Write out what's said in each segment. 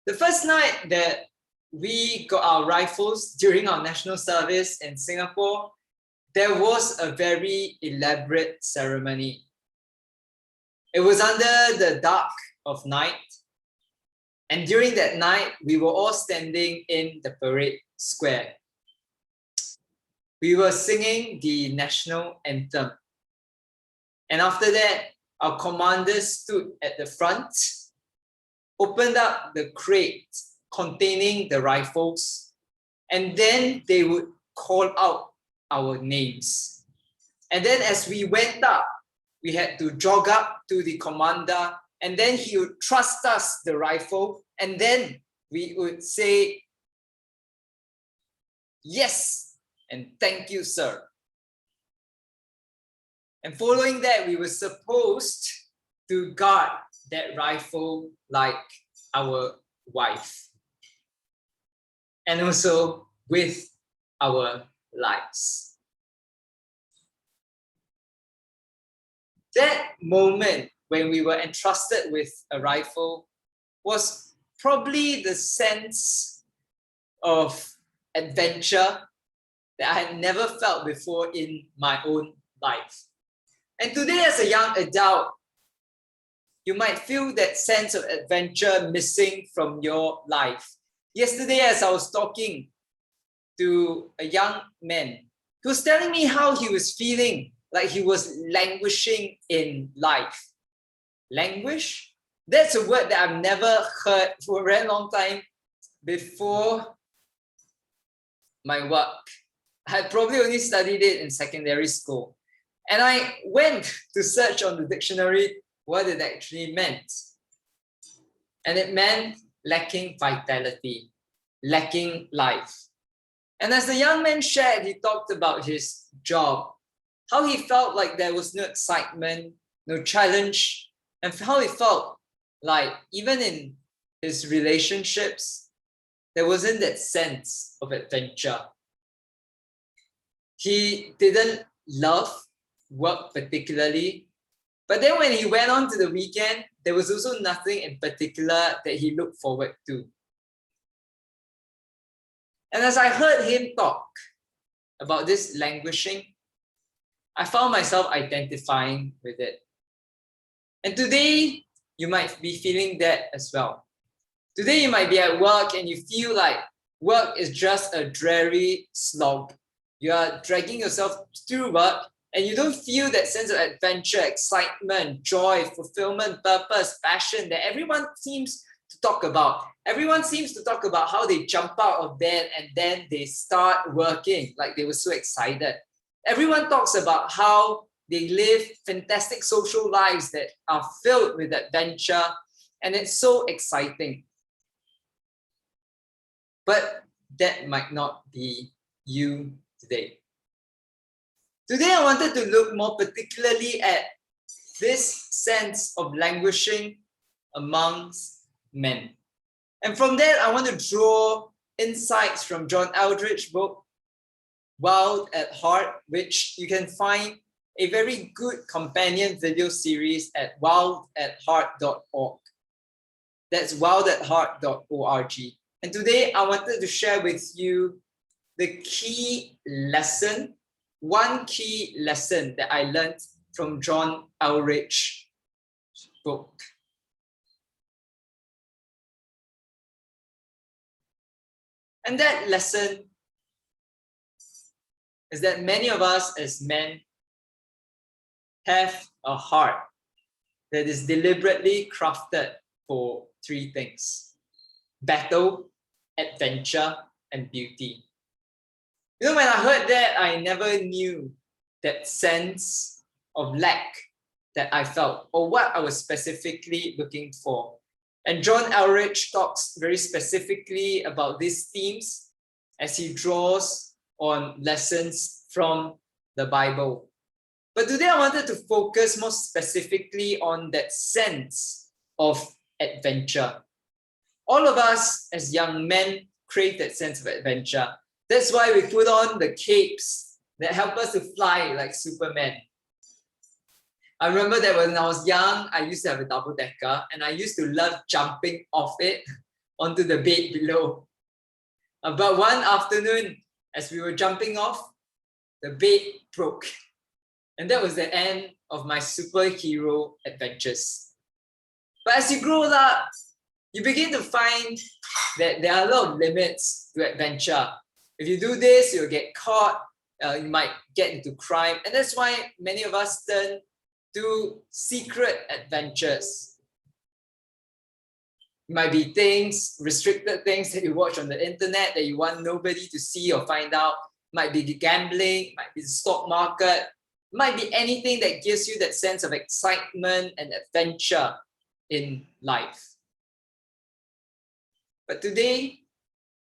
The first night that we got our rifles during our national service in Singapore, there was a very elaborate ceremony. It was under the dark of night. And during that night, we were all standing in the parade square. We were singing the national anthem. And after that, our commanders stood at the front, opened up the crate containing the rifles, and then they would call out our names. And then as we went up, we had to jog up to the commander, and then he would trust us the rifle, and then we would say, "Yes, and thank you, sir." And following that, we were supposed to guard that rifle like our wife, and also with our lives. That moment when we were entrusted with a rifle was probably the sense of adventure that I had never felt before in my own life. And today, as a young adult, you might feel that sense of adventure missing from your life. Yesterday, as I was talking to a young man, he was telling me how he was feeling like he was languishing in life. Languish? That's a word that I've never heard for a very long time before my work. I probably only studied it in secondary school. And I went to search on the dictionary what it actually meant. And it meant lacking vitality, lacking life. And as the young man shared, he talked about his job, how he felt like there was no excitement, no challenge, and how he felt like even in his relationships, there wasn't that sense of adventure. He didn't love work particularly, but then when he went on to the weekend, there was also nothing in particular that he looked forward to. And as I heard him talk about this languishing, I found myself identifying with it. And today, you might be feeling that as well. Today, you might be at work and you feel like work is just a dreary slog. You are dragging yourself through work and you don't feel that sense of adventure, excitement, joy, fulfillment, purpose, passion that everyone seems to talk about. Everyone seems to talk about how they jump out of bed and then they start working like they were so excited. Everyone talks about how they live fantastic social lives that are filled with adventure, and it's so exciting. But that might not be you today. Today, I wanted to look more particularly at this sense of languishing amongst men. And from that, I want to draw insights from John Eldredge's book, Wild at Heart, which you can find a very good companion video series at wildatheart.org. That's wildatheart.org. And today, I wanted to share with you the key lesson, one key lesson that I learned from John Eldredge's book. And that lesson is that many of us as men have a heart that is deliberately crafted for three things: battle, adventure, and beauty. You know, when I heard that, I never knew that sense of lack that I felt or what I was specifically looking for. And John Eldredge talks very specifically about these themes as he draws on lessons from the Bible. But today I wanted to focus more specifically on that sense of adventure. All of us as young men crave that sense of adventure. That's why we put on the capes that help us to fly like Superman. I remember that when I was young, I used to have a double-decker and I used to love jumping off it onto the bed below. But one afternoon, as we were jumping off, the bed broke. And that was the end of my superhero adventures. But as you grow up, you begin to find that there are a lot of limits to adventure. If you do this, you'll get caught, you might get into crime. And that's why many of us turn to secret adventures. It might be things, restricted things that you watch on the internet that you want nobody to see or find out. It might be the gambling, might be the stock market, it might be anything that gives you that sense of excitement and adventure in life. But today,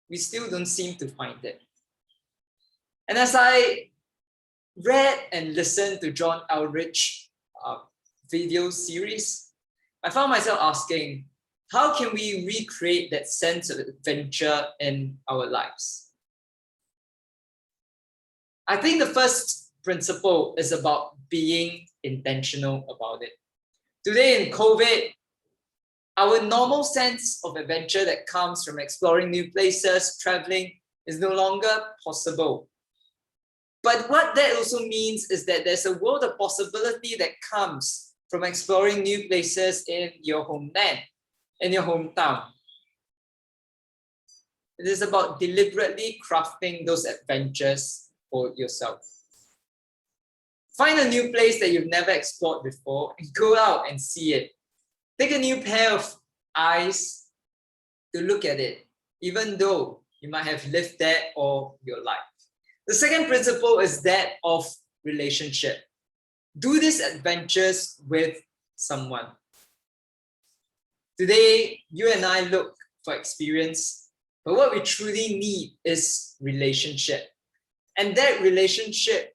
we still don't seem to find it. And as I read and listened to John Elrich's video series, I found myself asking, how can we recreate that sense of adventure in our lives? I think the first principle is about being intentional about it. Today in COVID, our normal sense of adventure that comes from exploring new places, traveling, is no longer possible. But what that also means is that there's a world of possibility that comes from exploring new places in your homeland, in your hometown. It is about deliberately crafting those adventures for yourself. Find a new place that you've never explored before and go out and see it. Take a new pair of eyes to look at it, even though you might have lived there all your life. The second principle is that of relationship. Do these adventures with someone. Today, you and I look for experience, but what we truly need is relationship. And that relationship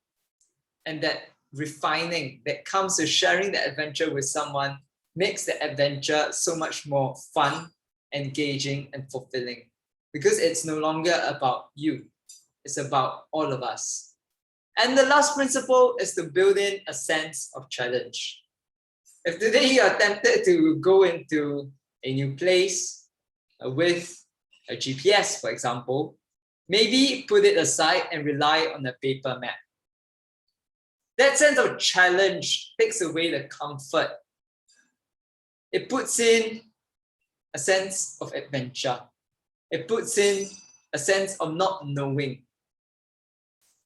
and that refining that comes with sharing the adventure with someone makes the adventure so much more fun, engaging, and fulfilling. Because it's no longer about you, it's about all of us. And the last principle is to build in a sense of challenge. If today you are tempted to go into a new place with a GPS, for example, maybe put it aside and rely on a paper map. That sense of challenge takes away the comfort. It puts in a sense of adventure. It puts in a sense of not knowing.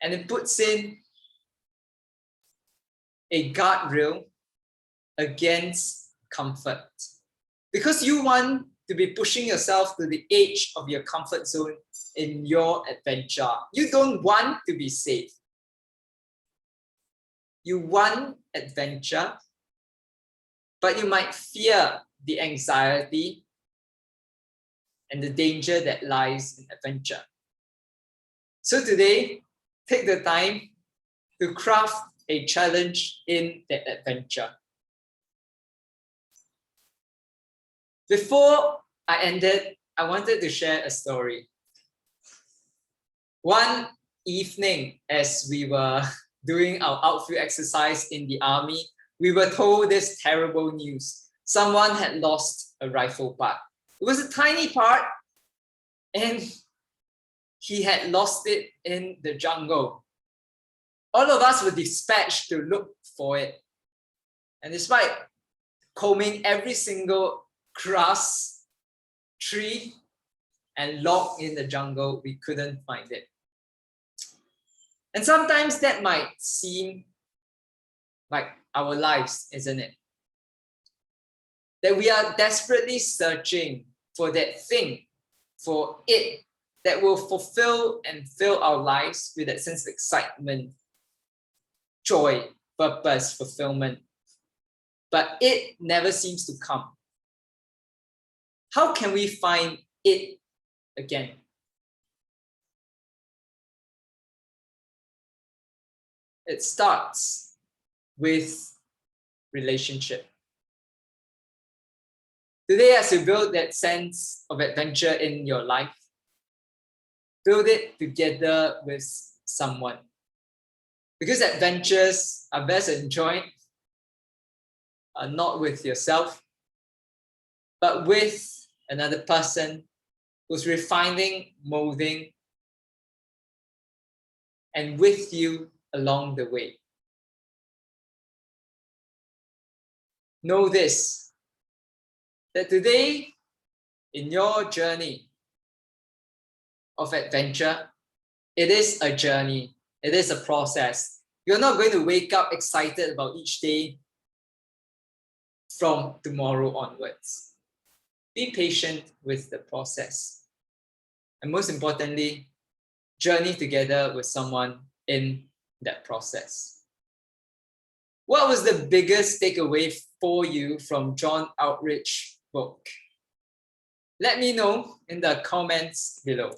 And it puts in a guardrail against comfort. Because you want to be pushing yourself to the edge of your comfort zone in your adventure. You don't want to be safe. You want adventure, but you might fear the anxiety and the danger that lies in adventure. So today, take the time to craft a challenge in that adventure. Before I ended, I wanted to share a story. One evening, as we were doing our outfield exercise in the army, we were told this terrible news. Someone had lost a rifle part. It was a tiny part, and he had lost it in the jungle. All of us were dispatched to look for it. And despite combing every single grass, tree, and log in the jungle, we couldn't find it. And sometimes that might seem like our lives, isn't it? That we are desperately searching for that thing, for it that will fulfill and fill our lives with that sense of excitement, joy, purpose, fulfillment. But it never seems to come. How can we find it again? It starts with relationship. Today, as you build that sense of adventure in your life, build it together with someone. Because adventures are best enjoyed not with yourself, but with another person who's refining, molding, and with you along the way. Know this, that today, in your journey of adventure, it is a journey, it is a process. You're not going to wake up excited about each day from tomorrow onwards. Be patient with the process. And most importantly, journey together with someone in that process. What was the biggest takeaway for you from John Outridge's book? Let me know in the comments below.